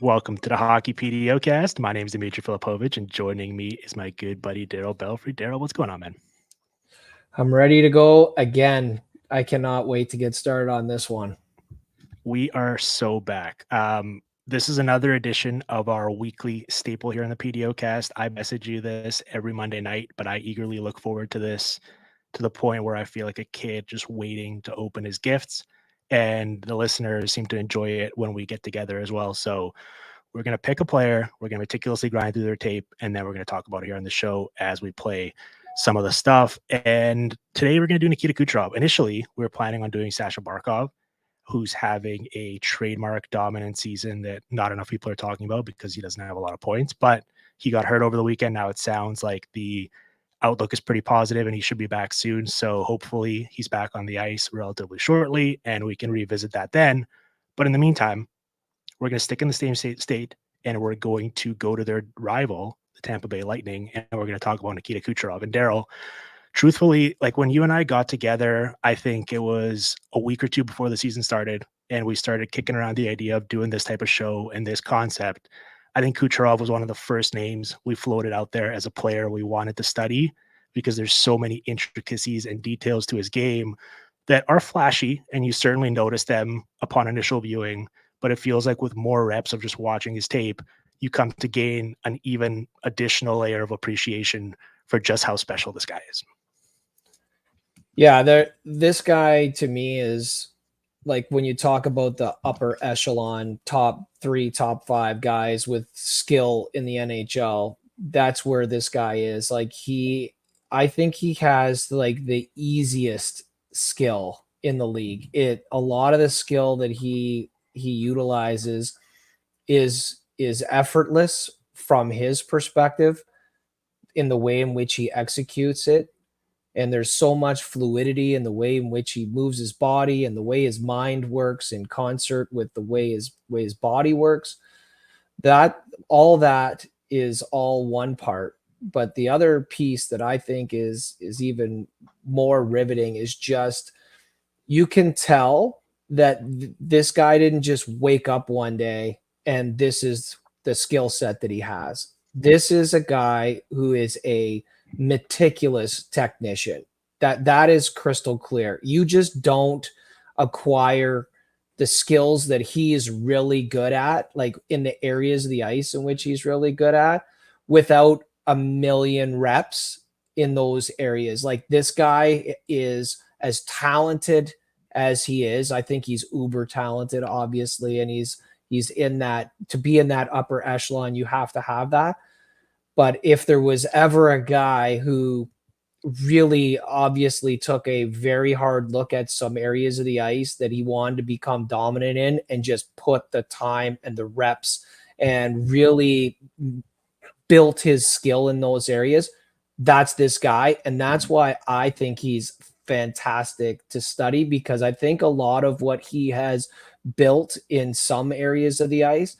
Welcome to the Hockey PDOcast. My name is Dimitri Filipovic, and joining me is my good buddy Daryl Belfry. Daryl, what's going on, man? I'm ready to go again. I cannot wait to get started on this one. We are so back. This is another edition of our weekly staple here on the PDOcast. I message you this every Monday night, but I eagerly look forward to this to the point where I feel like a kid just waiting to open his gifts. And the listeners seem to enjoy it when we get together as well. So we're going to pick a player, we're going to meticulously grind through their tape, and then we're going to talk about it here on the show as we play some of the stuff. And today we're going to do Nikita Kucherov. Initially, we were planning on doing Sasha Barkov, who's having a trademark dominant season that not enough people are talking about because he doesn't have a lot of points, but he got hurt over the weekend. Now it sounds like the outlook is pretty positive and he should be back soon. So hopefully he's back on the ice relatively shortly and we can revisit that then. But in the meantime, we're going to stick in the same state and we're going to go to their rival, the Tampa Bay Lightning, and we're going to talk about Nikita Kucherov. And Daryl, truthfully, like when you and I got together, I think it was a week or two before the season started, and we started kicking around the idea of doing this type of show and this concept. I think Kucherov was one of the first names we floated out there as a player we wanted to study because there's so many intricacies and details to his game that are flashy, and you certainly notice them upon initial viewing. But it feels like with more reps of just watching his tape, you come to gain an even additional layer of appreciation for just how special this guy is. Yeah, this guy to me is like when you talk about the upper echelon, top 3, top 5 guys with skill in the NHL, that's where this guy is. I think he has like the easiest skill in the league. A lot of the skill that he utilizes is effortless from his perspective in the way in which he executes it. And there's so much fluidity in the way in which he moves his body and the way his mind works in concert with the way his body works. That all that is all one part. But the other piece that I think is even more riveting is just you can tell that this guy didn't just wake up one day and this is the skill set that he has. This is a guy who is a meticulous technician. That is crystal clear. You just don't acquire the skills that he is really good at, like in the areas of the ice in which he's really good at, without a million reps in those areas. Like this guy is as talented as he is. I think he's uber talented, obviously, and he's in that, to be in that upper echelon, you have to have that. But if there was ever a guy who really obviously took a very hard look at some areas of the ice that he wanted to become dominant in and just put the time and the reps and really built his skill in those areas, that's this guy. And that's why I think he's fantastic to study, because I think a lot of what he has built in some areas of the ice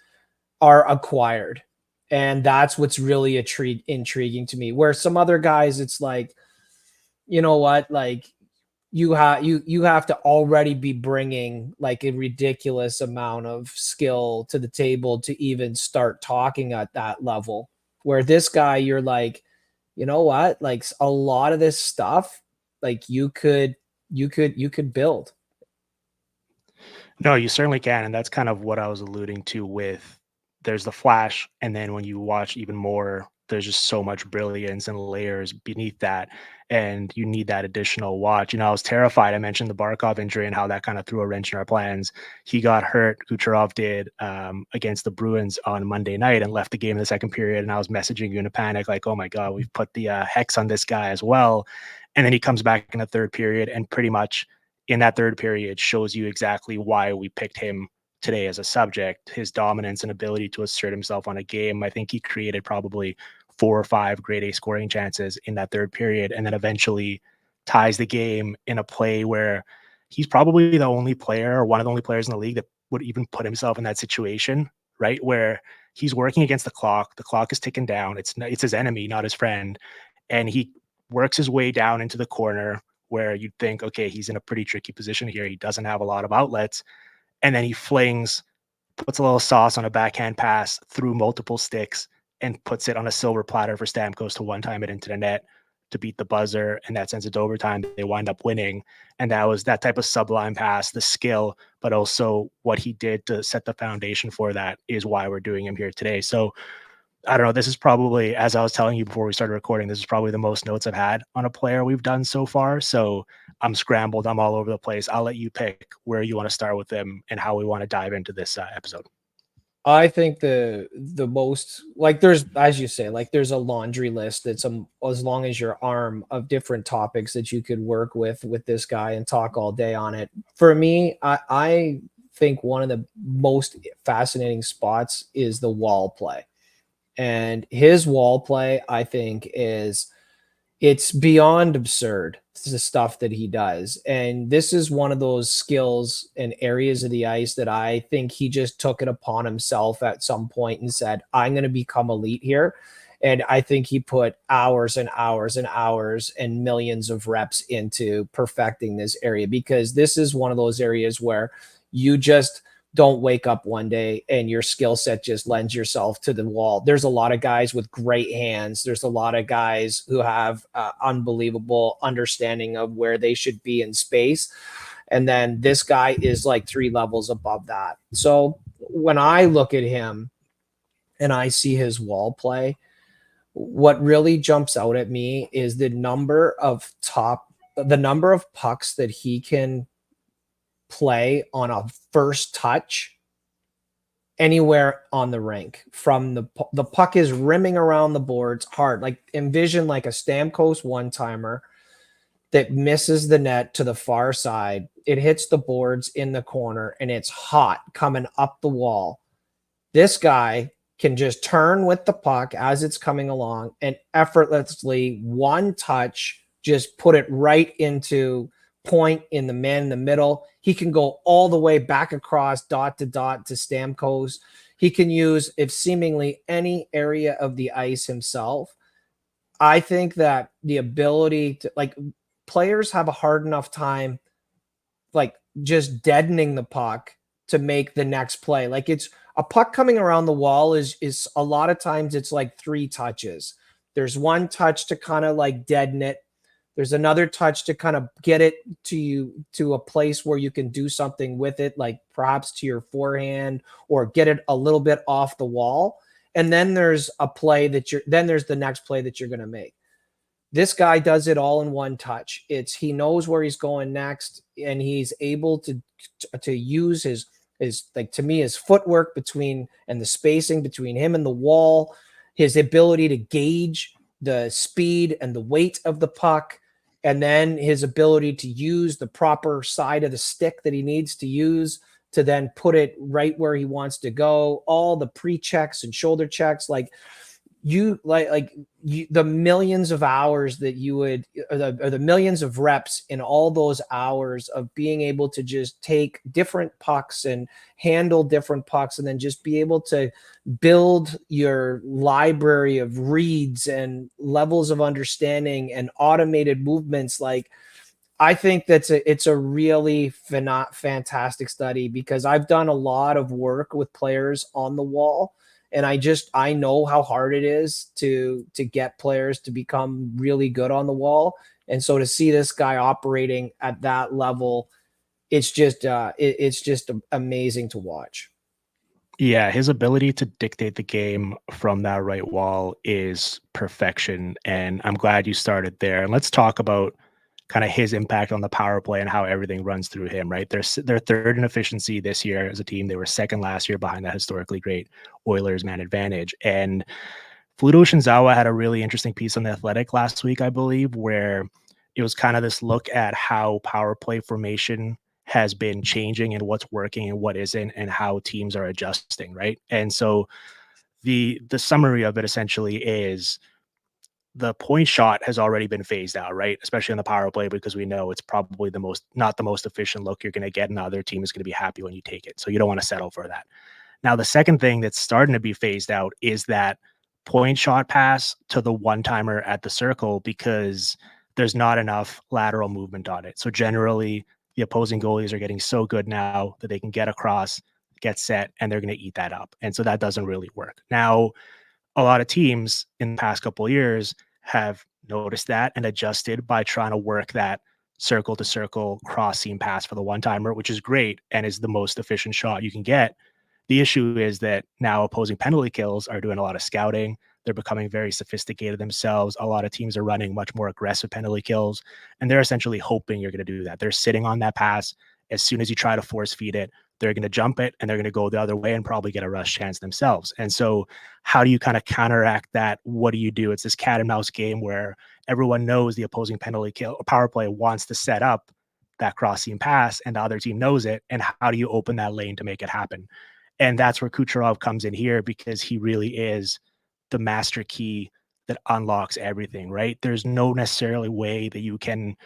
are acquired. And that's what's really intriguing to me. Where some other guys, it's like, you know what, like you have to already be bringing like a ridiculous amount of skill to the table to even start talking at that level. Where this guy, you're like, you know what, like a lot of this stuff, like you could build. No, you certainly can. And that's kind of what I was alluding to with there's the flash. And then when you watch even more, there's just so much brilliance and layers beneath that. And you need that additional watch. I was terrified. I mentioned the Barkov injury and how that kind of threw a wrench in our plans. He got hurt, Kucherov did, against the Bruins on Monday night and left the game in the second period. And I was messaging you in a panic, like, oh my God, we've put the hex on this guy as well. And then he comes back in the third period and pretty much in that third period shows you exactly why we picked him today as a subject. His dominance and ability to assert himself on a game. I think he created probably 4 or 5 grade A scoring chances in that third period, and then eventually ties the game in a play where he's probably the only player or one of the only players in the league that would even put himself in that situation, right? Where he's working against the clock. The clock is ticking down. It's his enemy, not his friend. And he works his way down into the corner where you'd think, okay, he's in a pretty tricky position here. He doesn't have a lot of outlets. And then he flings puts a little sauce on a backhand pass through multiple sticks and puts it on a silver platter for Stamkos to one time it into the net to beat the buzzer, and that sends it to overtime. They wind up winning, and that was that type of sublime pass, the skill, but also what he did to set the foundation for that is why we're doing him here today. So I don't know. This is probably, as I was telling you before we started recording, this is probably the most notes I've had on a player we've done so far. So I'm scrambled. I'm all over the place. I'll let you pick where you want to start with them and how we want to dive into this episode. I think the most, like, there's, as you say, like, there's a laundry list that's as long as your arm of different topics that you could work with this guy and talk all day on it. For me, I think one of the most fascinating spots is the wall play. And his wall play, I think, it's beyond absurd, the stuff that he does. And this is one of those skills and areas of the ice that I think he just took it upon himself at some point and said, I'm going to become elite here. And I think he put hours and hours and hours and millions of reps into perfecting this area, because this is one of those areas where you just don't wake up one day and your skill set just lends yourself to the wall. There's a lot of guys with great hands. There's a lot of guys who have unbelievable understanding of where they should be in space. And then this guy is like 3 levels above that. So when I look at him and I see his wall play, what really jumps out at me is the number of pucks that he can play on a first touch anywhere on the rink. From the puck is rimming around the boards hard. Like, envision like a Stamkos one-timer that misses the net to the far side. It hits the boards in the corner and it's hot coming up the wall. This guy can just turn with the puck as it's coming along and effortlessly, one touch, just put it right into point in the man in the middle. He can go all the way back across dot to Stamkos. He can use if seemingly any area of the ice himself. I think that the ability to, like, players have a hard enough time like just deadening the puck to make the next play. Like, it's a puck coming around the wall is a lot of times it's like 3 touches. There's one touch to kind of like deaden it. There's another touch to kind of get it to you to a place where you can do something with it, like perhaps to your forehand, or get it a little bit off the wall. And then there's there's the next play that you're going to make. This guy does it all in one touch. He knows where he's going next, and he's able to use his, like, to me, his footwork between and the spacing between him and the wall, his ability to gauge the speed and the weight of the puck, and then his ability to use the proper side of the stick that he needs to use to then put it right where he wants to go. All the pre-checks and shoulder checks, like, the millions of hours that you would, or the millions of reps in all those hours of being able to just take different pucks and handle different pucks, and then just be able to build your library of reads and levels of understanding and automated movements. Like, I think it's a really fantastic study, because I've done a lot of work with players on the wall, and I know how hard it is to get players to become really good on the wall. And so to see this guy operating at that level, it's just amazing to watch. Yeah, his ability to dictate the game from that right wall is perfection, and I'm glad you started there. And let's talk about kind of his impact on the power play and how everything runs through him, right? They're third in efficiency this year as a team. They were second last year behind that historically great Oilers man advantage. And Fluto Shinzawa had a really interesting piece on The Athletic last week, I believe, where it was kind of this look at how power play formation has been changing and what's working and what isn't, and how teams are adjusting, right? And so the summary of it essentially is the point shot has already been phased out, right? Especially on the power play, because we know it's probably not the most efficient look you're going to get, and the other team is going to be happy when you take it. So you don't want to settle for that. Now, the second thing that's starting to be phased out is that point shot pass to the one timer at the circle, because there's not enough lateral movement on it. So generally, the opposing goalies are getting so good now that they can get across, get set, and they're going to eat that up. And so that doesn't really work. Now, a lot of teams in the past couple of years have noticed that and adjusted by trying to work that circle to circle cross seam pass for the one timer, which is great and is the most efficient shot you can get. The issue is that now opposing penalty kills are doing a lot of scouting. They're becoming very sophisticated themselves. A lot of teams are running much more aggressive penalty kills, and they're essentially hoping you're going to do that. They're sitting on that pass. As soon as you try to force feed it, they're going to jump it and they're going to go the other way and probably get a rush chance themselves. And so, how do you kind of counteract that? What do you do? It's this cat and mouse game where everyone knows the opposing penalty kill power play wants to set up that cross seam pass, and the other team knows it. And how do you open that lane to make it happen? And that's where Kucherov comes in here, because he really is the master key that unlocks everything, right? There's no necessarily way that you can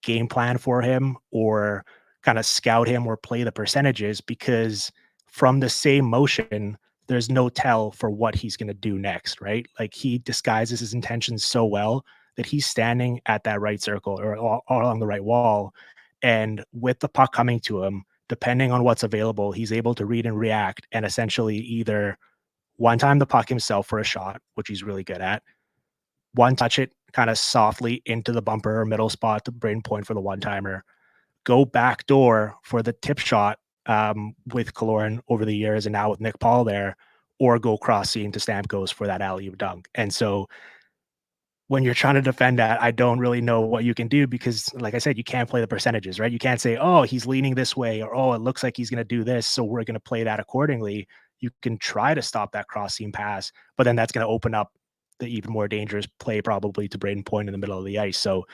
game plan for him or kind of scout him or play the percentages, because from the same motion, there's no tell for what he's going to do next, right? Like, he disguises his intentions so well that he's standing at that right circle or along the right wall. And with the puck coming to him, depending on what's available, he's able to read and react and essentially either one time the puck himself for a shot, which he's really good at, one touch it kind of softly into the bumper or middle spot to brain point for the one timer, go back door for the tip shot with Kaloran over the years and now with Nick Paul there, or go cross seam to Stamkos for that alley-oop dunk. And so when you're trying to defend that, I don't really know what you can do, because, like I said, you can't play the percentages, right? You can't say, oh, he's leaning this way, or, oh, it looks like he's going to do this, so we're going to play that accordingly. You can try to stop that cross seam pass, but then that's going to open up the even more dangerous play probably to Braden Point in the middle of the ice. So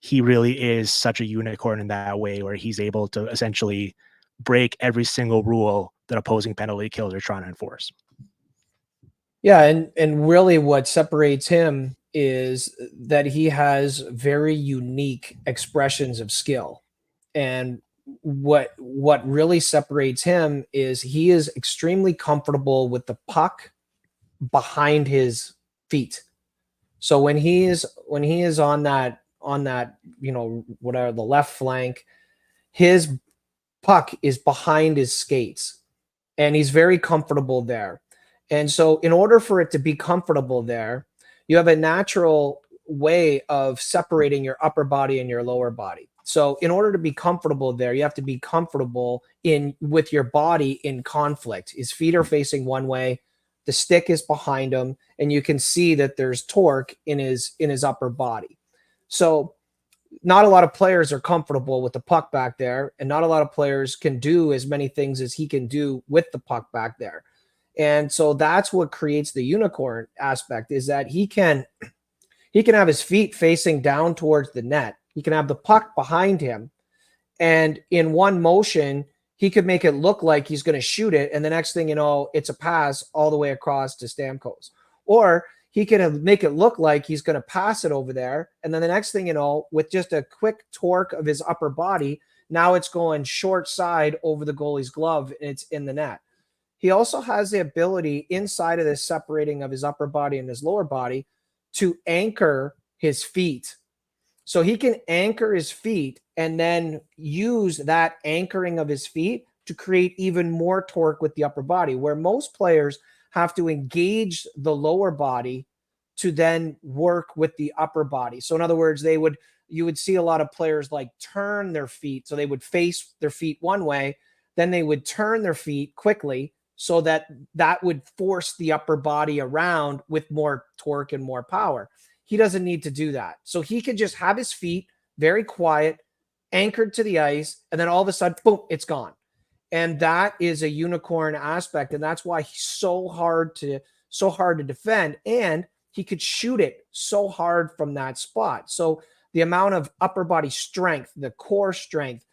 he really is such a unicorn in that way, where he's able to essentially break every single rule that opposing penalty kills are trying to enforce. Yeah, and really what separates him is that he has very unique expressions of skill. And what really separates him is he is extremely comfortable with the puck behind his feet. So when he is on that whatever the left flank, his puck is behind his skates and he's very comfortable there. And so in order for it to be comfortable there, you have a natural way of separating your upper body and your lower body. So in order to be comfortable there, you have to be comfortable with your body in conflict. His feet are facing one way, the stick is behind him, and you can see that there's torque in his upper body. So not a lot of players are comfortable with the puck back there, and not a lot of players can do as many things as he can do with the puck back there. And so that's what creates the unicorn aspect, is that he can have his feet facing down towards the net. He can have the puck behind him. And in one motion, he could make it look like he's going to shoot it. And the next thing you know, it's a pass all the way across to Stamkos. Or he can make it look like he's going to pass it over there. And then the next thing you know, with just a quick torque of his upper body, now it's going short side over the goalie's glove and it's in the net. He also has the ability inside of this separating of his upper body and his lower body to anchor his feet. So he can anchor his feet and then use that anchoring of his feet to create even more torque with the upper body, where most players have to engage the lower body to then work with the upper body. So in other words, you would see a lot of players like turn their feet. So they would face their feet one way, then they would turn their feet quickly, so that would force the upper body around with more torque and more power. He doesn't need to do that. So he could just have his feet very quiet, anchored to the ice, and then all of a sudden, boom, it's gone. And that is a unicorn aspect. And that's why he's so hard to defend. And he could shoot it so hard from that spot. So the amount of upper body strength, the core strength,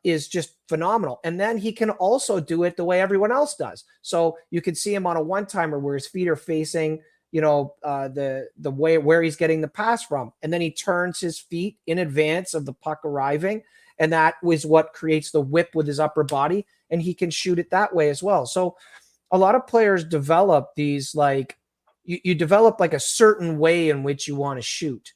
is just phenomenal. And then he can also do it the way everyone else does. So you can see him on a one-timer where his feet are facing, the way where he's getting the pass from. And then he turns his feet in advance of the puck arriving. And that was what creates the whip with his upper body. And he can shoot it that way as well. So a lot of players develop these, like, you develop like a certain way in which you want to shoot.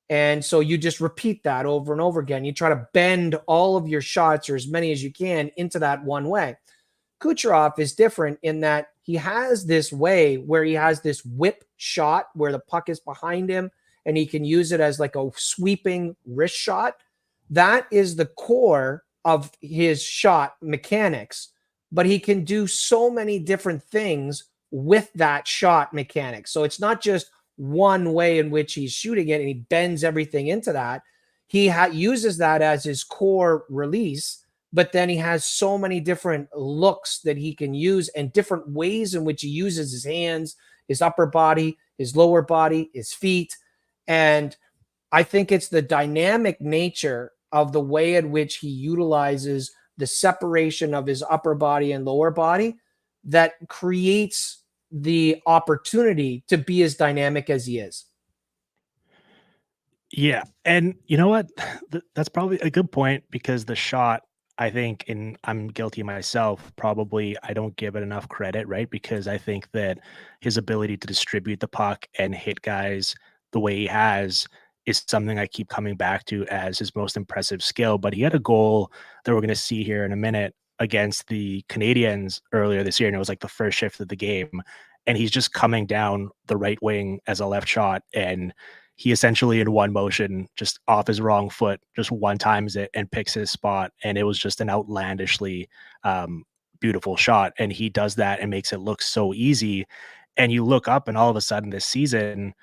And so you just repeat that over and over again. You try to bend all of your shots, or as many as you can, into that one way. Kucherov is different in that he has this way where he has this whip shot where the puck is behind him and he can use it as like a sweeping wrist shot. That is the core of his shot mechanics, but he can do so many different things with that shot mechanics. So it's not just one way in which he's shooting it and he bends everything into that. He uses that as his core release, but then he has so many different looks that he can use and different ways in which he uses his hands, his upper body, his lower body, his feet. And I think it's the dynamic nature of the way in which he utilizes the separation of his upper body and lower body that creates the opportunity to be as dynamic as he is. Yeah, and you know what? That's probably a good point because the shot, I think, and I'm guilty myself, probably I don't give it enough credit, right? Because I think that his ability to distribute the puck and hit guys the way he has is something I keep coming back to as his most impressive skill. But he had a goal that we're going to see here in a minute against the Canadians earlier this year, and it was like the first shift of the game. And he's just coming down the right wing as a left shot, and he essentially in one motion, just off his wrong foot, just one times it and picks his spot. And it was just an outlandishly beautiful shot. And he does that and makes it look so easy. And you look up and all of a sudden this season,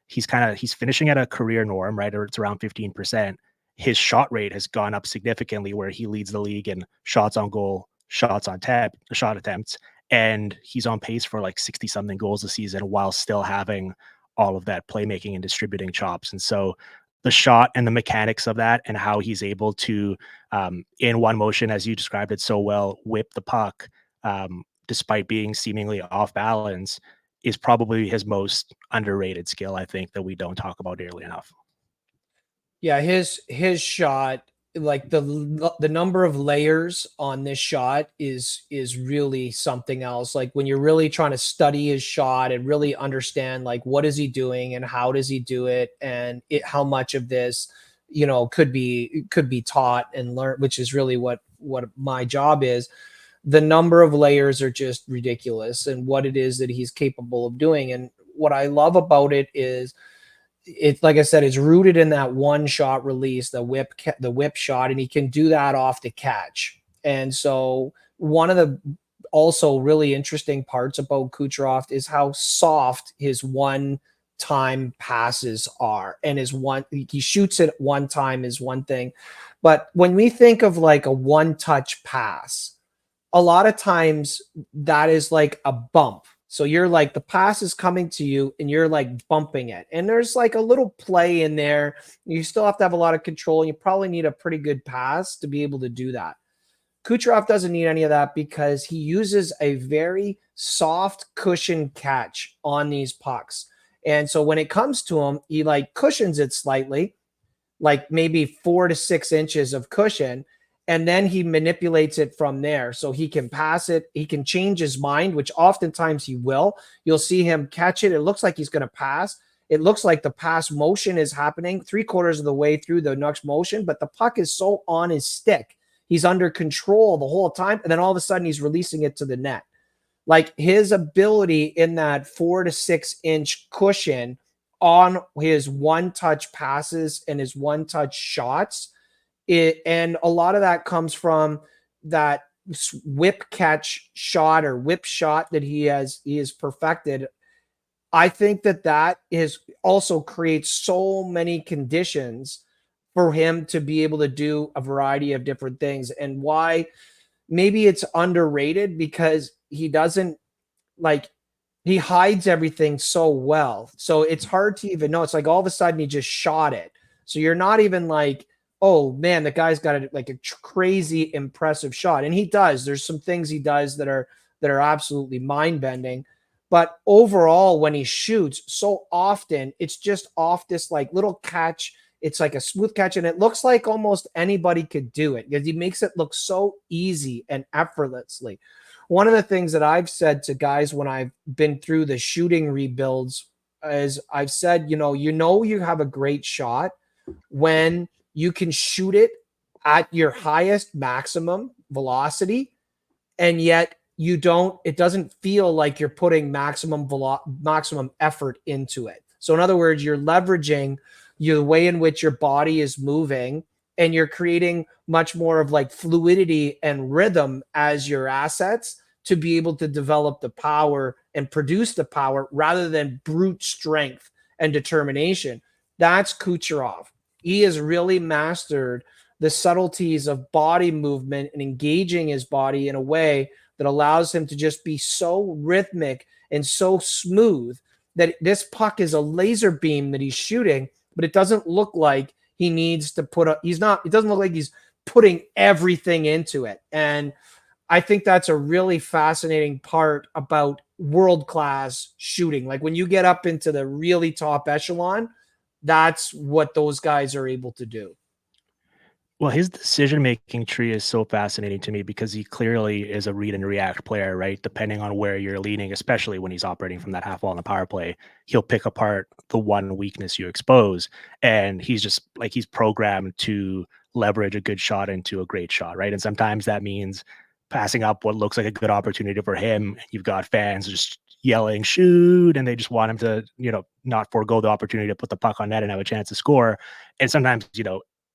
he's finishing at a career norm, right? Or it's around 15%. His shot rate has gone up significantly where he leads the league in shots on goal, shots on tap, shot attempts. And he's on pace for like 60 something goals a season while still having all of that playmaking and distributing chops. And so the shot and the mechanics of that and how he's able to, in one motion, as you described it so well, whip the puck despite being seemingly off balance is probably his most underrated skill, I think, that we don't talk about nearly enough. Yeah, his shot, like the number of layers on this shot is really something else. Like when you're really trying to study his shot and really understand like what is he doing and how does he do it and how much of this could be taught and learned, which is really what my job is. The number of layers are just ridiculous and what it is that he's capable of doing. And what I love about it is it's like I said, it's rooted in that one shot release, the whip shot, and he can do that off the catch. And so one of the also really interesting parts about Kucherov is how soft his one time passes are. And his one he shoots it one time is one thing. But when we think of like a one touch pass, a lot of times that is like a bump. So you're like the pass is coming to you and you're like bumping it. And there's like a little play in there. You still have to have a lot of control. And you probably need a pretty good pass to be able to do that. Kucherov doesn't need any of that because he uses a very soft cushion catch on these pucks. And so when it comes to him, he like cushions it slightly, like maybe 4 to 6 inches of cushion, and then he manipulates it from there. So he can pass it, he can change his mind, which oftentimes he will. You'll see him catch it. It looks like he's going to pass. It looks like the pass motion is happening 3/4 of the way through the next motion, but the puck is so on his stick. He's under control the whole time. And then all of a sudden he's releasing it to the net. Like his ability in that 4 to 6 inch cushion on his one touch passes and his one touch shots. And a lot of that comes from that whip catch shot or whip shot that he has perfected. I think that is also creates so many conditions for him to be able to do a variety of different things. And why maybe it's underrated because he doesn't like he hides everything so well. So it's hard to even know. It's like all of a sudden he just shot it. So you're not even like, oh man, the guy's got a crazy impressive shot. And he does. There's some things he does that are absolutely mind-bending. But overall, when he shoots, so often it's just off this like little catch. It's like a smooth catch, and it looks like almost anybody could do it because he makes it look so easy and effortlessly. One of the things that I've said to guys when I've been through the shooting rebuilds is I've said, you have a great shot when you can shoot it at your highest maximum velocity, and yet it doesn't feel like you're putting maximum effort into it. So in other words, you're leveraging the way in which your body is moving, and you're creating much more of like fluidity and rhythm as your assets to be able to develop the power and produce the power rather than brute strength and determination. That's Kucherov. He has really mastered the subtleties of body movement and engaging his body in a way that allows him to just be so rhythmic and so smooth that this puck is a laser beam that he's shooting, but it doesn't look like he needs to it doesn't look like he's putting everything into it. And I think that's a really fascinating part about world-class shooting. Like when you get up into the really top echelon, that's what those guys are able to do. Well, his decision-making tree is so fascinating to me because he clearly is a read and react player, right? Depending on where you're leaning, especially when he's operating from that half wall in the power play, he'll pick apart the one weakness you expose. And he's just like he's programmed to leverage a good shot into a great shot, right? And sometimes that means passing up what looks like a good opportunity for him. You've got fans just yelling, shoot, and they just want him to, not forego the opportunity to put the puck on net and have a chance to score. And sometimes,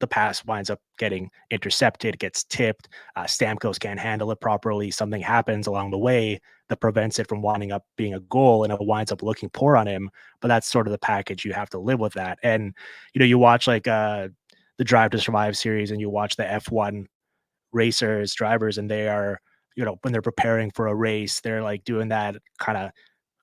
the pass winds up getting intercepted, gets tipped. Stamkos can't handle it properly. Something happens along the way that prevents it from winding up being a goal, and it winds up looking poor on him. But that's sort of the package. You have to live with that. And you watch like the Drive to Survive series, and you watch the F1 racers, drivers, and they are, when they're preparing for a race, they're like doing that kind of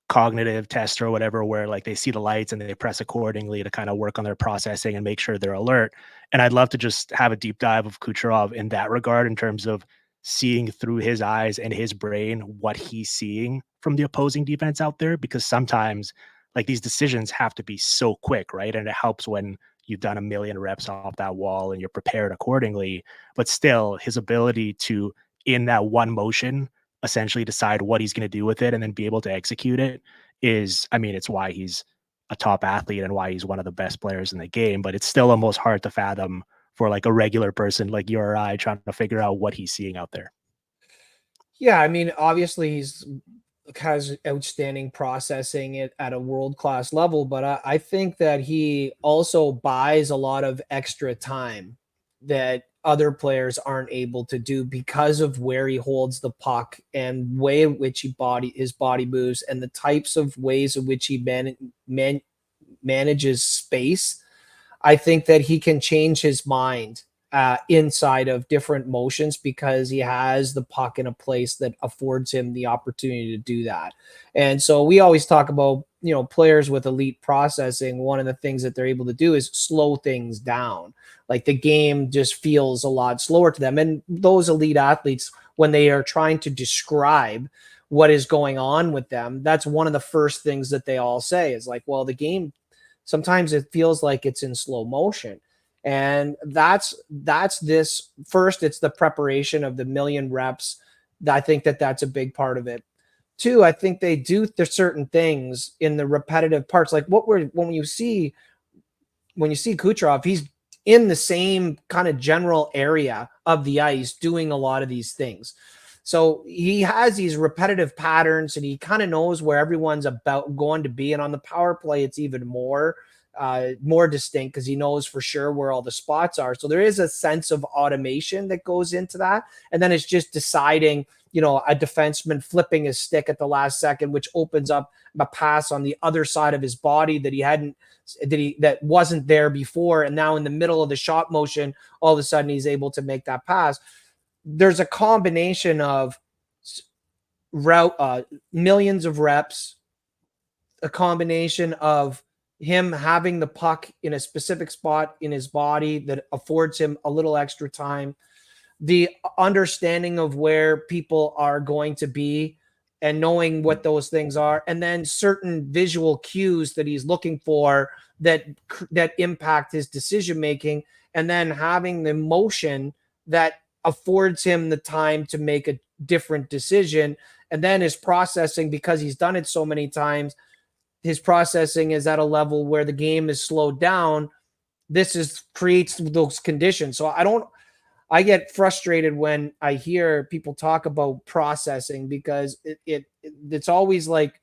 cognitive test or whatever where like they see the lights and they press accordingly to kind of work on their processing and make sure they're alert. And I'd love to just have a deep dive of Kucherov in that regard in terms of seeing through his eyes and his brain what he's seeing from the opposing defense out there, because sometimes like these decisions have to be so quick, right? And it helps when you've done a million reps off that wall and you're prepared accordingly. But still, his ability to, in that one motion, essentially decide what he's going to do with it and then be able to execute it is, I mean, it's why he's a top athlete and why he's one of the best players in the game. But it's still almost hard to fathom for like a regular person like you or I trying to figure out what he's seeing out there. Yeah, I mean, obviously he's has outstanding processing it at a world class level, but I think that he also buys a lot of extra time that other players aren't able to do because of where he holds the puck and way in which his body moves and the types of ways in which he manages space. I think that he can change his mind inside of different motions because he has the puck in a place that affords him the opportunity to do that. And so we always talk about, players with elite processing. One of the things that they're able to do is slow things down. Like the game just feels a lot slower to them. And those elite athletes, when they are trying to describe what is going on with them, that's one of the first things that they all say is like, well, the game sometimes it feels like it's in slow motion. And that's this first, it's the preparation of the million reps. I think that that's a big part of it. Two, I think there's certain things in the repetitive parts, like when you see Kucherov, he's in the same kind of general area of the ice doing a lot of these things. So he has these repetitive patterns and he kind of knows where everyone's about going to be. And on the power play, it's even more distinct because he knows for sure where all the spots are. So there is a sense of automation that goes into that. And then it's just deciding, a defenseman flipping his stick at the last second, which opens up a pass on the other side of his body that wasn't there before. And now in the middle of the shot motion, all of a sudden he's able to make that pass. There's a combination of millions of reps, a combination of him having the puck in a specific spot in his body that affords him a little extra time, the understanding of where people are going to be and knowing what those things are, and then certain visual cues that he's looking for that impact his decision making, and then having the motion that affords him the time to make a different decision. And then his processing, because he's done it so many times, his processing is at a level where the game is slowed down. This creates those conditions. So I get frustrated when I hear people talk about processing because it's always like,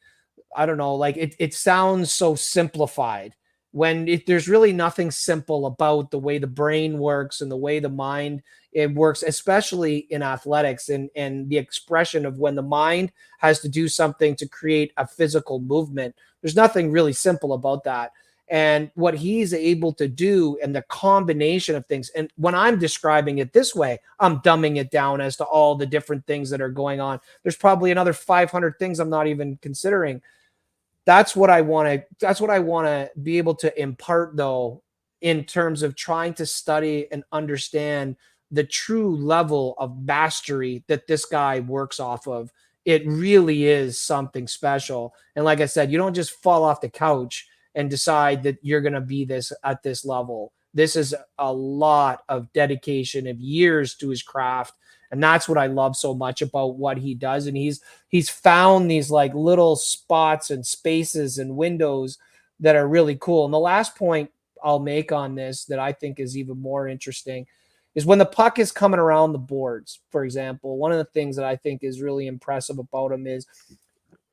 I don't know, like it sounds so simplified when there's really nothing simple about the way the brain works and the way the mind it works, especially in athletics, and the expression of when the mind has to do something to create a physical movement. There's nothing really simple about that. And what he's able to do and the combination of things. And when I'm describing it this way, I'm dumbing it down as to all the different things that are going on. There's probably another 500 things I'm not even considering. That's what I want to be able to impart, though, in terms of trying to study and understand the true level of mastery that this guy works off of. It really is something special. And like I said, you don't just fall off the couch and decide that you're going to be this at this level. This is a lot of dedication of years to his craft. And that's what I love so much about what he does. And he's found these like little spots and spaces and windows that are really cool. And the last point I'll make on this that I think is even more interesting is when the puck is coming around the boards, for example. One of the things that I think is really impressive about him is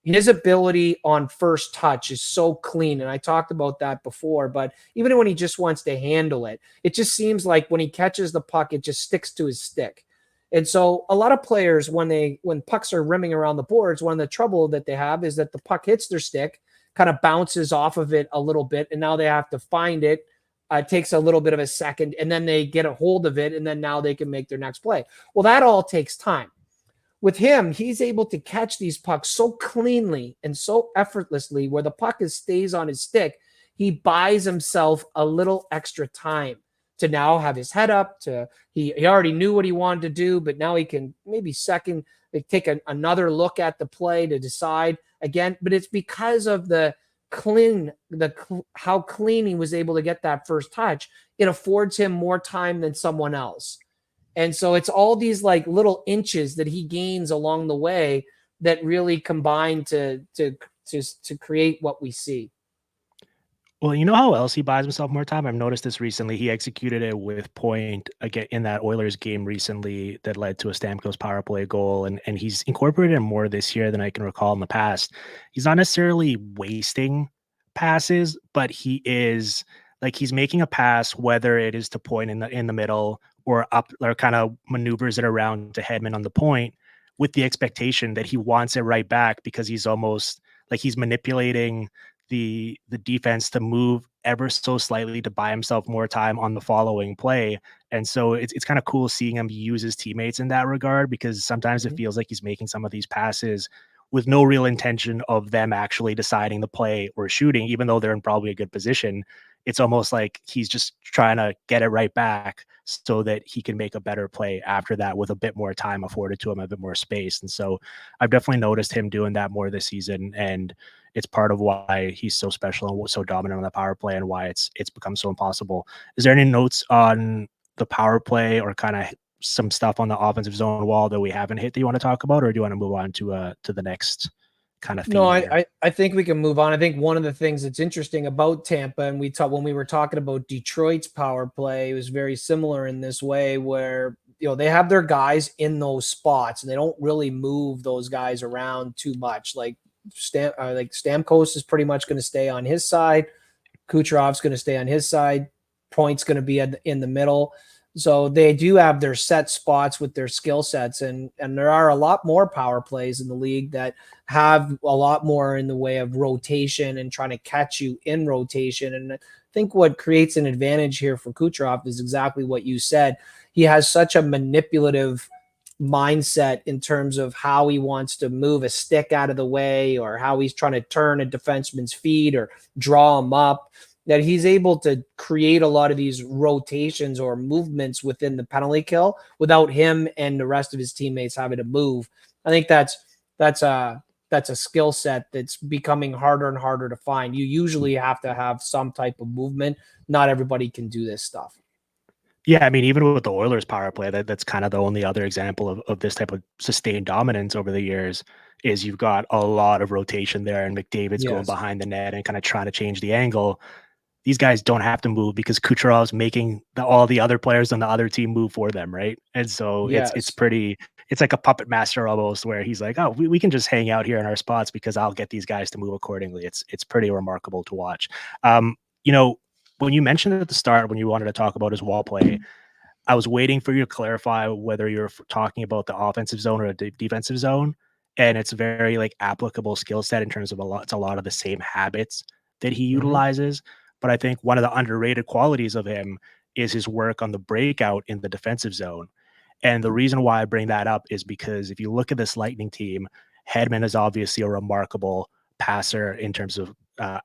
his ability on first touch is so clean. And I talked about that before, but even when he just wants to handle it, it just seems like when he catches the puck, it just sticks to his stick. And so a lot of players, when pucks are rimming around the boards, one of the trouble that they have is that the puck hits their stick, kind of bounces off of it a little bit, and now they have to find it. It takes a little bit of a second, and then they get a hold of it, and then now they can make their next play. Well, that all takes time. With him, he's able to catch these pucks so cleanly and so effortlessly where the puck stays on his stick. He buys himself a little extra time to now have his head up to he already knew what he wanted to do, but now he can maybe take another look at the play to decide again. But it's because of how clean he was able to get that first touch. It affords him more time than someone else. And so it's all these like little inches that he gains along the way that really combine to create what we see. Well, you know how else he buys himself more time? I've noticed this recently. He executed it with point again in that Oilers game recently that led to a Stamkos power play goal, and he's incorporated it more this year than I can recall in the past. He's not necessarily wasting passes, but he is like he's making a pass, whether it is to point in the middle or up or kind of maneuvers it around to Hedman on the point with the expectation that he wants it right back because he's almost like he's manipulating the defense to move ever so slightly to buy himself more time on the following play. And so it's kind of cool seeing him use his teammates in that regard because sometimes it Mhm. feels like he's making some of these passes with no real intention of them actually deciding the play or shooting, even though they're in probably a good position. It's almost like he's just trying to get it right back so that he can make a better play after that with a bit more time afforded to him, a bit more space. And so I've definitely noticed him doing that more this season. And it's part of why he's so special and so dominant on the power play and why it's become so impossible. Is there any notes on the power play or kind of some stuff on the offensive zone wall that we haven't hit that you want to talk about, or do you want to move on to the next kind of No, theme I, here? I I think we can move on. I think one of the things that's interesting about Tampa, and we talked when we were talking about Detroit's power play, it was very similar in this way, where they have their guys in those spots, and they don't really move those guys around too much. Like Stamkos is pretty much going to stay on his side. Kucherov's going to stay on his side. Point's going to be in the middle. So they do have their set spots with their skill sets, and there are a lot more power plays in the league that have a lot more in the way of rotation and trying to catch you in rotation. And I think what creates an advantage here for Kucherov is exactly what you said. He has such a manipulative mindset in terms of how he wants to move a stick out of the way or how he's trying to turn a defenseman's feet or draw him up, that he's able to create a lot of these rotations or movements within the penalty kill without him and the rest of his teammates having to move. I think that's a skill set that's becoming harder and harder to find. You usually have to have some type of movement. Not everybody can do this stuff. Yeah, I mean, even with the Oilers power play, that's kind of the only other example of this type of sustained dominance over the years is you've got a lot of rotation there and McDavid's going Yes. behind the net and kind of trying to change the angle. these guys don't have to move because Kucherov's making all the other players on the other team move for them, right? And so it's Yes. pretty, it's like a puppet master almost, where he's like, oh, we can just hang out here in our spots because I'll get these guys to move accordingly. It's pretty remarkable to watch. You know, when you mentioned at the start when you wanted to talk about his wall play, I was waiting for you to clarify whether you're talking about the offensive zone or the defensive zone, and it's very like applicable skill set in terms of a lot of the same habits that he Mhm. utilizes. But I think one of the underrated qualities of him is his work on the breakout in the defensive zone. And the reason why I bring that up is because if you look at this Lightning team, Hedman is obviously a remarkable passer in terms of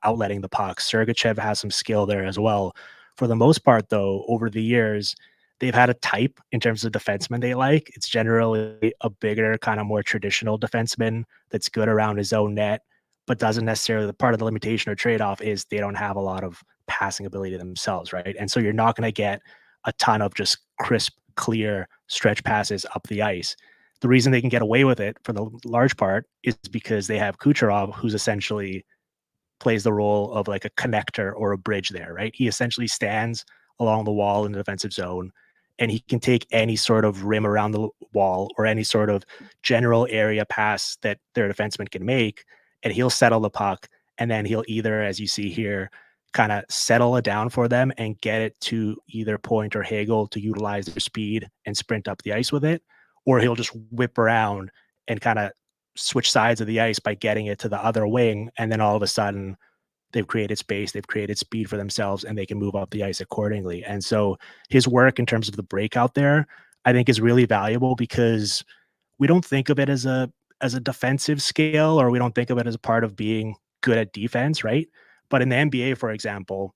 outletting the puck. Sergachev has some skill there as well. For the most part, though, over the years, they've had a type in terms of defenseman they like. It's generally a bigger, kind of more traditional defenseman that's good around his own net, but doesn't necessarily, the part of the limitation or trade-off is they don't have a lot of passing ability themselves, right? And so you're not going to get a ton of just crisp, clear stretch passes up the ice. The reason they can get away with it for the large part is because they have Kucherov, who's essentially plays the role of like a connector or a bridge there, right? He essentially stands along the wall in the defensive zone, and he can take any sort of rim around the wall or any sort of general area pass that their defenseman can make, and he'll settle the puck. And then he'll either, as you see here, kind of settle it down for them and get it to either Point or Hagel to utilize their speed and sprint up the ice with it, or he'll just whip around and kind of switch sides of the ice by getting it to the other wing, and then all of a sudden they've created space, they've created speed for themselves, and they can move up the ice accordingly. And so his work in terms of the breakout there, I think, is really valuable because we don't think of it as a defensive skill, or we don't think of it as a part of being good at defense, right? But in the NBA, for example,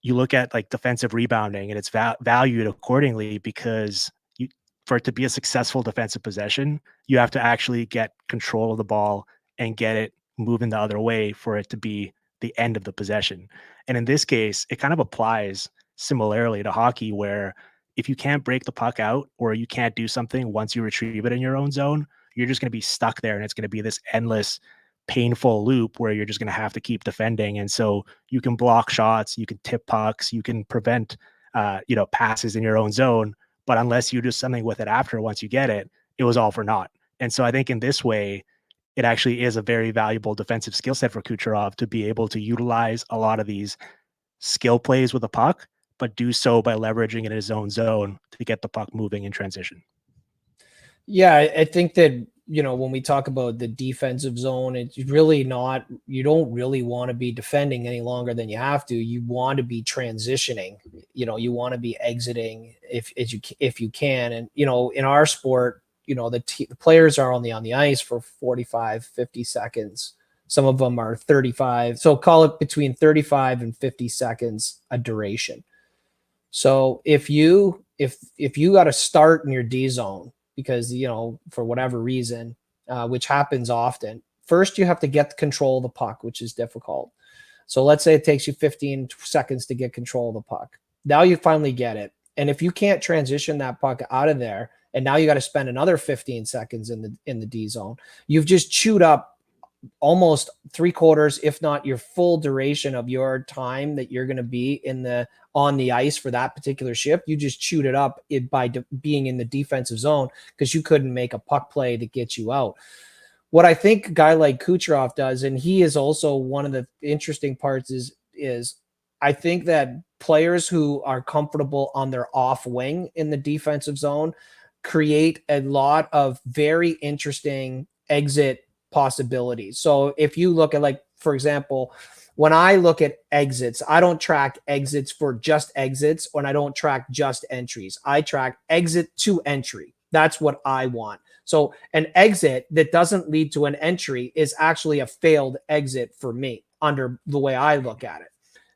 you look at like defensive rebounding and it's valued accordingly because you, for it to be a successful defensive possession, you have to actually get control of the ball and get it moving the other way for it to be the end of the possession. And in this case, it kind of applies similarly to hockey, where if you can't break the puck out or you can't do something once you retrieve it in your own zone, you're just going to be stuck there, and it's going to be this endless painful loop where you're just going to have to keep defending. And so you can block shots, you can tip pucks, you can prevent, passes in your own zone. But unless you do something with it after, once you get it, it was all for naught. And so I think in this way, it actually is a very valuable defensive skill set for Kucherov to be able to utilize a lot of these skill plays with the puck, but do so by leveraging it in his own zone to get the puck moving in transition. Yeah, I think that, when we talk about the defensive zone, it's really not, you don't really want to be defending any longer than you have to. You want to be transitioning, you want to be exiting if you can. And, in our sport, the players are only on the ice for 45, 50 seconds. Some of them are 35. So call it between 35 and 50 seconds a duration. So if you got to start in your D zone because for whatever reason, which happens often, first you have to get control of the puck, which is difficult. So let's say it takes you 15 seconds to get control of the puck. Now you finally get it, and if you can't transition that puck out of there, and now you got to spend another 15 seconds in the D zone, you've just chewed up almost 3/4, if not your full duration of your time that you're going to be on the ice for that particular shift. You just chewed it up by being in the defensive zone because you couldn't make a puck play to get you out. What I think a guy like Kucherov does, and he is also one of the interesting parts, is I think that players who are comfortable on their off wing in the defensive zone create a lot of very interesting exit possibilities. So if you look at, like, for example, when I look at exits, I don't track exits for just exits, and I don't track just entries. I track exit to entry. That's what I want. So an exit that doesn't lead to an entry is actually a failed exit for me under the way I look at it.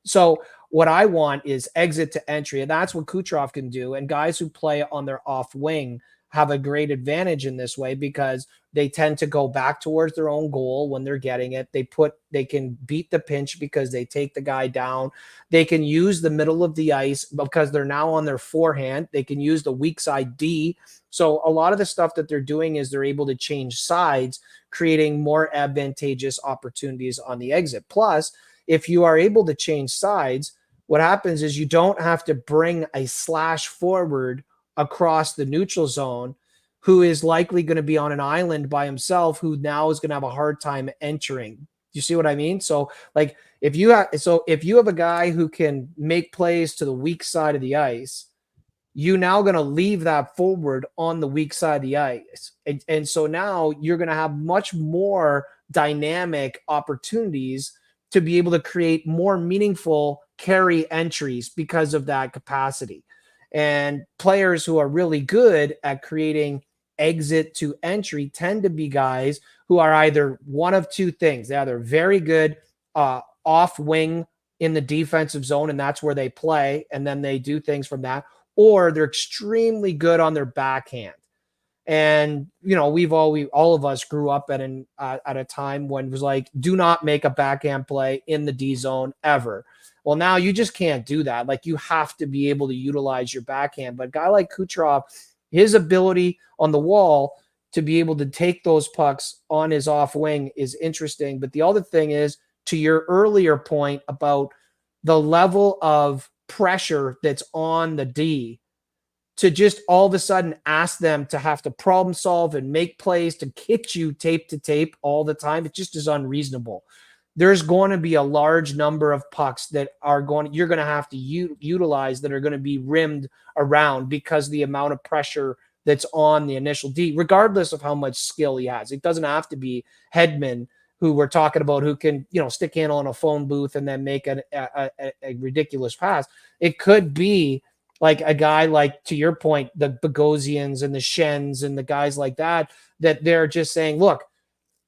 So what I want is exit to entry, and that's what Kucherov can do. And guys who play on their off wing have a great advantage in this way because they tend to go back towards their own goal when they're getting it. They can beat the pinch because they take the guy down. They can use the middle of the ice because they're now on their forehand. They can use the weak side D. So a lot of the stuff that they're doing is they're able to change sides, creating more advantageous opportunities on the exit. Plus, if you are able to change sides, what happens is you don't have to bring a slash forward across the neutral zone who is likely going to be on an island by himself, who now is going to have a hard time entering. You see what I mean? So like if you have a guy who can make plays to the weak side of the ice, you now going to leave that forward on the weak side of the ice. And so now you're going to have much more dynamic opportunities to be able to create more meaningful carry entries because of that capacity. And players who are really good at creating exit to entry tend to be guys who are either one of two things. They're either very good off wing in the defensive zone, and that's where they play, and then they do things from that, or they're extremely good on their backhand. And all of us grew up at a time when it was like, do not make a backhand play in the D zone ever. Well, now you just can't do that. Like, you have to be able to utilize your backhand. But a guy like Kucherov, his ability on the wall to be able to take those pucks on his off wing is interesting. But the other thing is, to your earlier point about the level of pressure that's on the D, to just all of a sudden ask them to have to problem solve and make plays to hit you tape to tape all the time, it just is unreasonable. There's going to be a large number of pucks that you're going to have to utilize that are going to be rimmed around because of the amount of pressure that's on the initial D, regardless of how much skill he has. It doesn't have to be Hedman, who we're talking about, who can, stick handle in a phone booth and then make a ridiculous pass. It could be like a guy like, to your point, the Bogosians and the Shens and the guys like that they're just saying, look,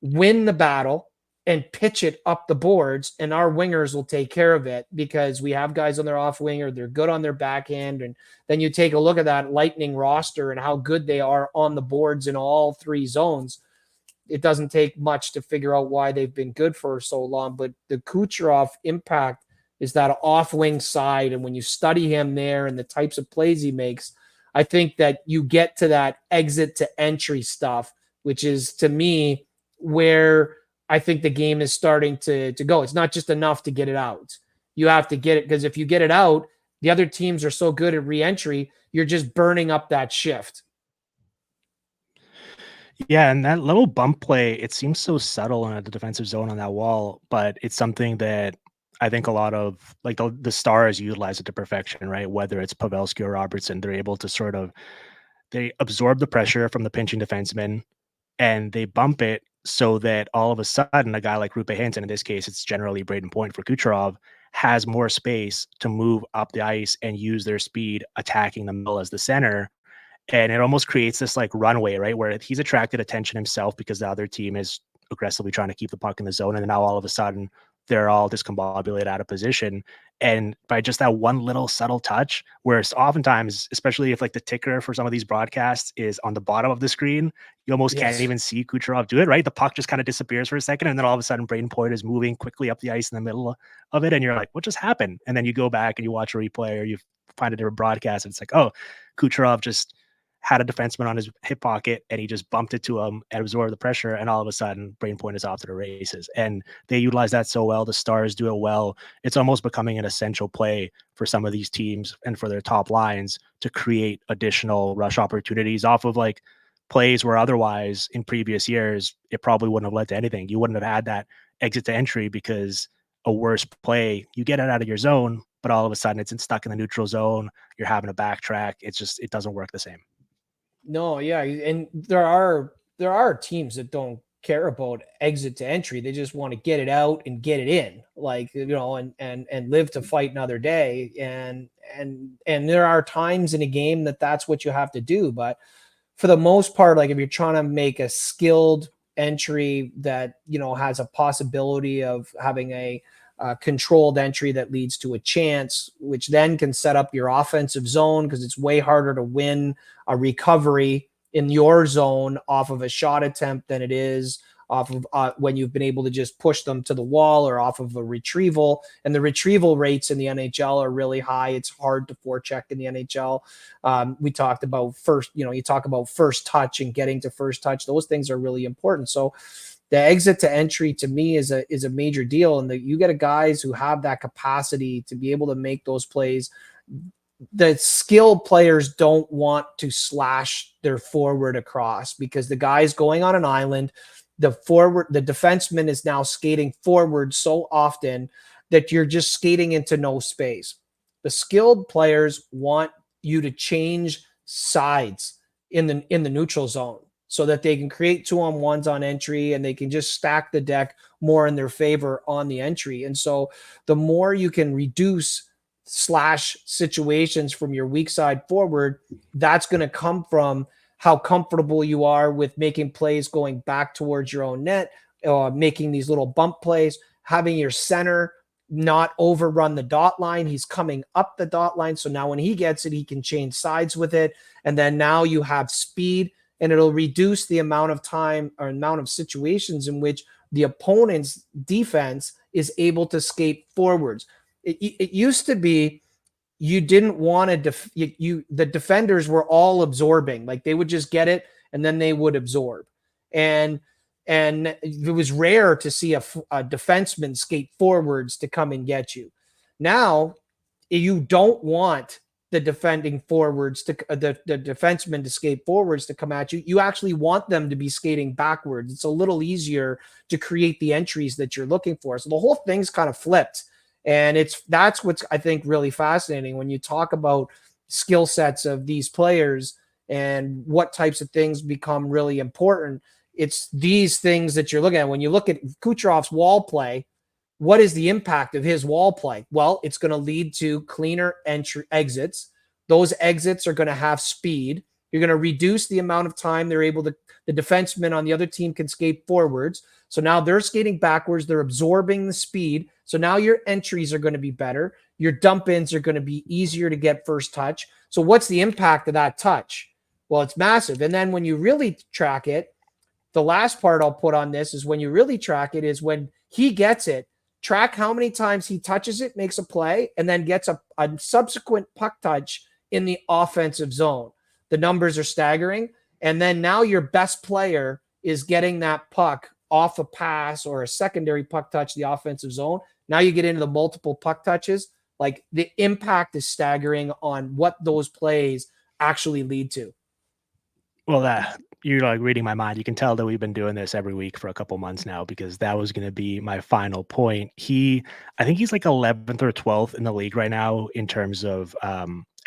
win the battle and pitch it up the boards, and our wingers will take care of it because we have guys on their off winger. They're good on their backhand. And then you take a look at that Lightning roster and how good they are on the boards in all three zones. It doesn't take much to figure out why they've been good for so long. But the Kucherov impact is that off-wing side. And when you study him there and the types of plays he makes, I think that you get to that exit to entry stuff, which is, to me, where I think the game is starting to go. It's not just enough to get it out. You have to get it, because if you get it out, the other teams are so good at re-entry, you're just burning up that shift. Yeah, and that little bump play, it seems so subtle in the defensive zone on that wall, but it's something that I think a lot of, like, the Stars utilize it to perfection, right? Whether it's Pavelski or Robertson, they're able to sort of, they absorb the pressure from the pinching defenseman and they bump it so that all of a sudden a guy like Rupe Hinton, in this case, it's generally Braden Point for Kucherov, has more space to move up the ice and use their speed attacking the middle as the center. And it almost creates this like runway, right? Where he's attracted attention himself because the other team is aggressively trying to keep the puck in the zone. And then now all of a sudden they're all discombobulated out of position. And by just that one little subtle touch, where it's oftentimes, especially if like the ticker for some of these broadcasts is on the bottom of the screen, you almost can't even see Kucherov do it, right? The puck just kind of disappears for a second. And then all of a sudden Braden Point is moving quickly up the ice in the middle of it. And you're like, what just happened? And then you go back and you watch a replay or you find a different broadcast. And it's like, oh, Kucherov just had a defenseman on his hip pocket and he just bumped it to him and absorbed the pressure. And all of a sudden, Brain Point is off to the races. And they utilize that so well. The Stars do it well. It's almost becoming an essential play for some of these teams and for their top lines to create additional rush opportunities off of like plays where otherwise in previous years, it probably wouldn't have led to anything. You wouldn't have had that exit to entry because a worse play, you get it out of your zone, but all of a sudden it's stuck in the neutral zone. You're having to backtrack. It's just, it doesn't work the same. No, yeah, and there are teams that don't care about exit to entry. They just want to get it out and get it in, like, and live to fight another day. And there are times in a game that's what you have to do. But for the most part, like if you're trying to make a skilled entry that has a possibility of having a controlled entry that leads to a chance, which then can set up your offensive zone, because it's way harder to win a recovery in your zone off of a shot attempt than it is off of when you've been able to just push them to the wall or off of a retrieval. And the retrieval rates in the NHL are really high. It's hard to forecheck in the NHL. We talked about you talk about first touch and getting to first touch. Those things are really important. So the exit to entry to me is a major deal. And you get guys who have that capacity to be able to make those plays. The skilled players don't want to slash their forward across because the guy's going on an island. The defenseman is now skating forward so often that you're just skating into no space. The skilled players want you to change sides in the neutral zone so that they can create 2-on-1s on entry and they can just stack the deck more in their favor on the entry. And so the more you can reduce slash situations from your weak side forward, that's going to come from how comfortable you are with making plays going back towards your own net, making these little bump plays, having your center not overrun the dot line. He's coming up the dot line. So now when he gets it, he can change sides with it. And then now you have speed, and it'll reduce the amount of time or amount of situations in which the opponent's defense is able to skate forwards. It used to be you didn't want to the defenders were all absorbing, like they would just get it and then they would absorb, and it was rare to see a defenseman skate forwards to come and get you. Now you don't want the defending forwards to the defenseman to skate forwards to come at you. You actually want them to be skating backwards. It's a little easier to create the entries that you're looking for. So the whole thing's kind of flipped. And that's what's, I think, really fascinating when you talk about skill sets of these players and what types of things become really important. It's these things that you're looking at. When you look at Kucherov's wall play, what is the impact of his wall play? Well, it's going to lead to cleaner exits. Those exits are going to have speed. You're going to reduce the amount of time the defensemen on the other team can skate forwards. So now they're skating backwards. They're absorbing the speed. So now your entries are going to be better. Your dump ins are going to be easier to get first touch. So what's the impact of that touch? Well, it's massive. And then when you really track it, the last part I'll put on this is when you really track it is when he gets it, track how many times he touches it, makes a play, and then gets a subsequent puck touch in the offensive zone. The numbers are staggering. And then now your best player is getting that puck off a pass or a secondary puck touch, the offensive zone. Now you get into the multiple puck touches. Like the impact is staggering on what those plays actually lead to. Well, you're like reading my mind. You can tell that we've been doing this every week for a couple months now because that was going to be my final point. I think he's like 11th or 12th in the league right now in terms of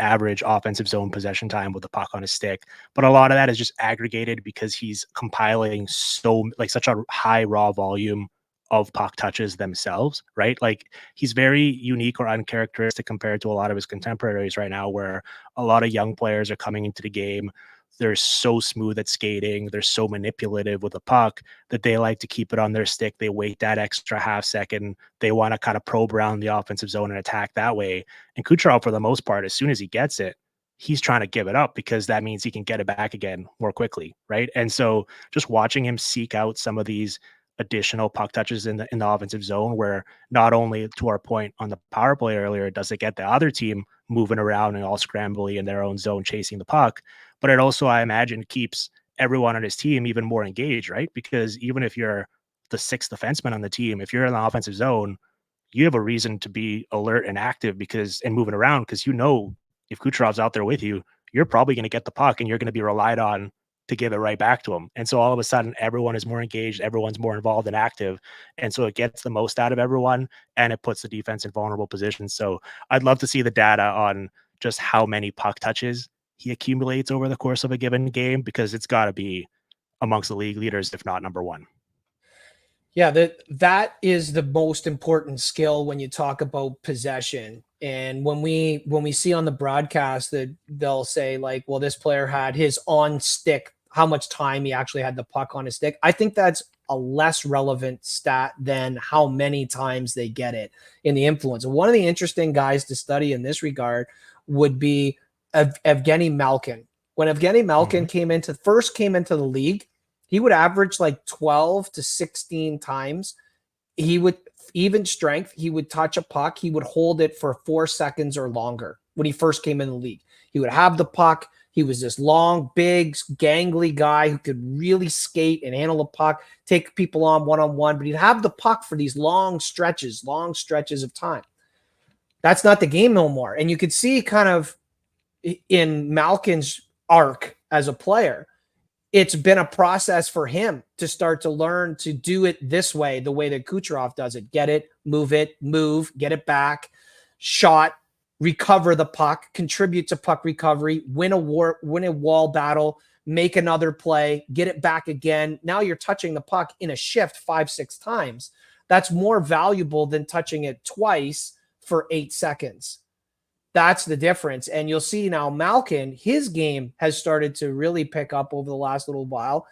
average offensive zone possession time with the puck on his stick. But a lot of that is just aggregated because he's compiling such a high raw volume of puck touches themselves, right? Like he's very unique or uncharacteristic compared to a lot of his contemporaries right now, where a lot of young players are coming into the game. They're so smooth at skating. They're so manipulative with the puck that they like to keep it on their stick. They wait that extra half second. They want to kind of probe around the offensive zone and attack that way. And Kucherov, for the most part, as soon as he gets it, he's trying to give it up because that means he can get it back again more quickly, right? And so just watching him seek out some of these additional puck touches in the offensive zone, where not only, to our point on the power play earlier, does it get the other team moving around and all scrambly in their own zone chasing the puck, but it also, I imagine, keeps everyone on his team even more engaged, right? Because even if you're the sixth defenseman on the team, if you're in the offensive zone, you have a reason to be alert and active and moving around, because if Kucherov's out there with you, you're probably going to get the puck and you're going to be relied on to give it right back to him. And so all of a sudden, everyone is more engaged, everyone's more involved and active. And so it gets the most out of everyone and it puts the defense in vulnerable positions. So I'd love to see the data on just how many puck touches he accumulates over the course of a given game, because it's got to be amongst the league leaders, if not number one. Yeah, that is the most important skill when you talk about possession. And when we see on the broadcast that they'll say like, well, this player had his on stick, how much time he actually had the puck on his stick. I think that's a less relevant stat than how many times they get it in the influence. And one of the interesting guys to study in this regard would be Evgeny Malkin When Evgeny Malkin came into the league, he would average like 12 to 16 times. He would even strength. He would touch a puck. He would hold it for 4 seconds or longer when he first came in the league. He would have the puck. He was this long, big, gangly guy who could really skate and handle a puck, take people on one-on-one, but he'd have the puck for these long stretches of time. That's not the game no more. And you could see kind of in Malkin's arc as a player, it's been a process for him to start to learn to do it this way, the way that Kucherov does it. Get it, move, get it back, shot, recover the puck, contribute to puck recovery, win a wall battle, make another play, get it back again. Now you're touching the puck in a shift 5-6 times. That's more valuable than touching it twice for 8 seconds. That's the difference. And you'll see now Malkin, his game has started to really pick up over the last little while,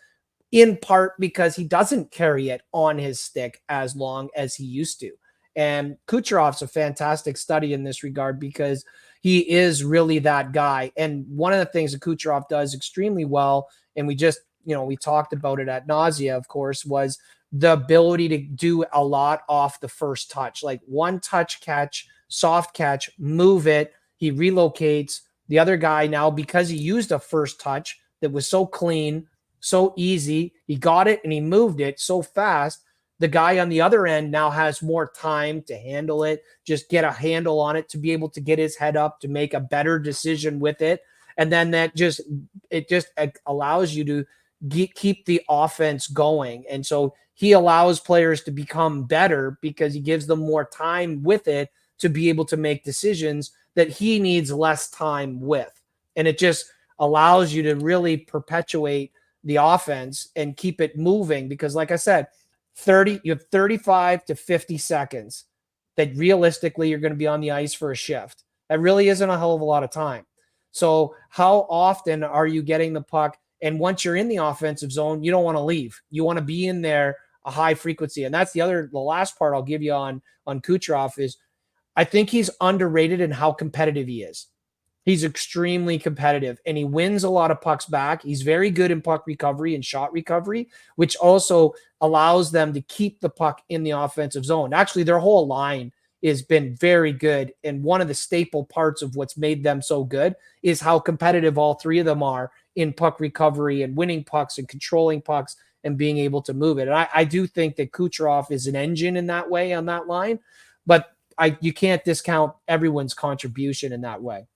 in part because he doesn't carry it on his stick as long as he used to. And Kucherov's a fantastic study in this regard because he is really that guy. And one of the things that Kucherov does extremely well, and we talked about it ad nausea, of course, was the ability to do a lot off the first touch, like one touch catch, soft catch, move it. He relocates the other guy now because he used a first touch that was so clean, so easy. He got it and he moved it so fast. The guy on the other end now has more time to handle it, just get a handle on it, to be able to get his head up, to make a better decision with it. And then it just allows you to keep the offense going. And so he allows players to become better because he gives them more time with it to be able to make decisions that he needs less time with. And it just allows you to really perpetuate the offense and keep it moving because, like I said, you have 35 to 50 seconds that realistically you're going to be on the ice for a shift. That really isn't a hell of a lot of time. So how often are you getting the puck? And once you're in the offensive zone, you don't want to leave. You want to be in there a high frequency. And that's the last part I'll give you on Kucherov is I think he's underrated in how competitive he is. He's extremely competitive and he wins a lot of pucks back. He's very good in puck recovery and shot recovery, which also allows them to keep the puck in the offensive zone. Actually, their whole line has been very good. And one of the staple parts of what's made them so good is how competitive all three of them are in puck recovery and winning pucks and controlling pucks and being able to move it. And I do think that Kucherov is an engine in that way on that line, but you can't discount everyone's contribution in that way.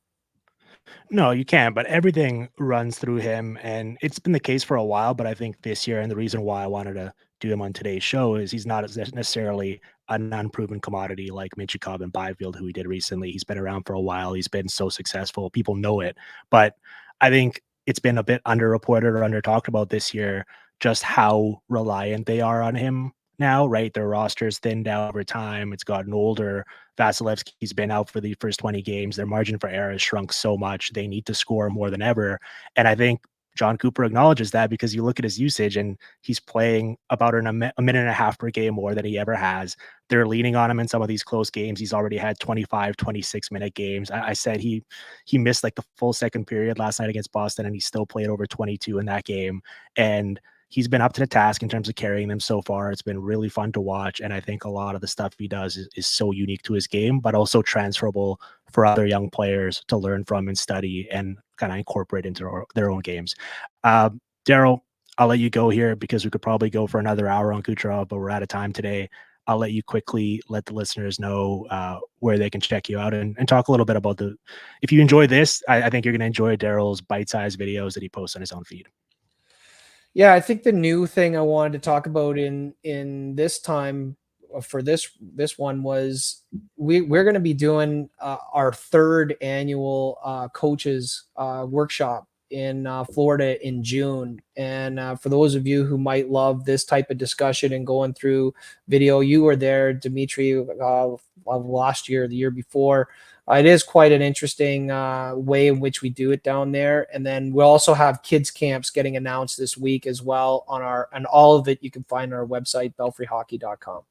No, you can't, but everything runs through him, and it's been the case for a while, but I think this year, and the reason why I wanted to do him on today's show is he's not necessarily an unproven commodity like Minchikov and Byfield, who we did recently. He's been around for a while. He's been so successful. People know it, but I think it's been a bit underreported or under talked about this year, just how reliant they are on him now, right? Their roster's thinned out over time. It's gotten older. Vasilevsky's been out for the first 20 games. Their margin for error has shrunk so much. They need to score more than ever. And I think John Cooper acknowledges that because you look at his usage and he's playing about a minute and a half per game more than he ever has. They're leaning on him in some of these close games. He's already had 25, 26-minute games. I said he missed like the full second period last night against Boston, and he still played over 22 in that game. And he's been up to the task in terms of carrying them so far. It's been really fun to watch. And I think a lot of the stuff he does is so unique to his game, but also transferable for other young players to learn from and study and kind of incorporate into their own games. Daryl, I'll let you go here because we could probably go for another hour on Kucherov, but we're out of time today. I'll let you quickly let the listeners know where they can check you out and talk a little bit about if you enjoy this, I think you're going to enjoy Daryl's bite-sized videos that he posts on his own feed. Yeah, I think the new thing I wanted to talk about in this time for this one was we're going to be doing our third annual coaches workshop in Florida in June. And for those of you who might love this type of discussion and going through video, you were there, Dimitri, last year, the year before. It is quite an interesting way in which we do it down there. And then we'll also have kids camps getting announced this week as well and all of it you can find on our website, belfryhockey.com.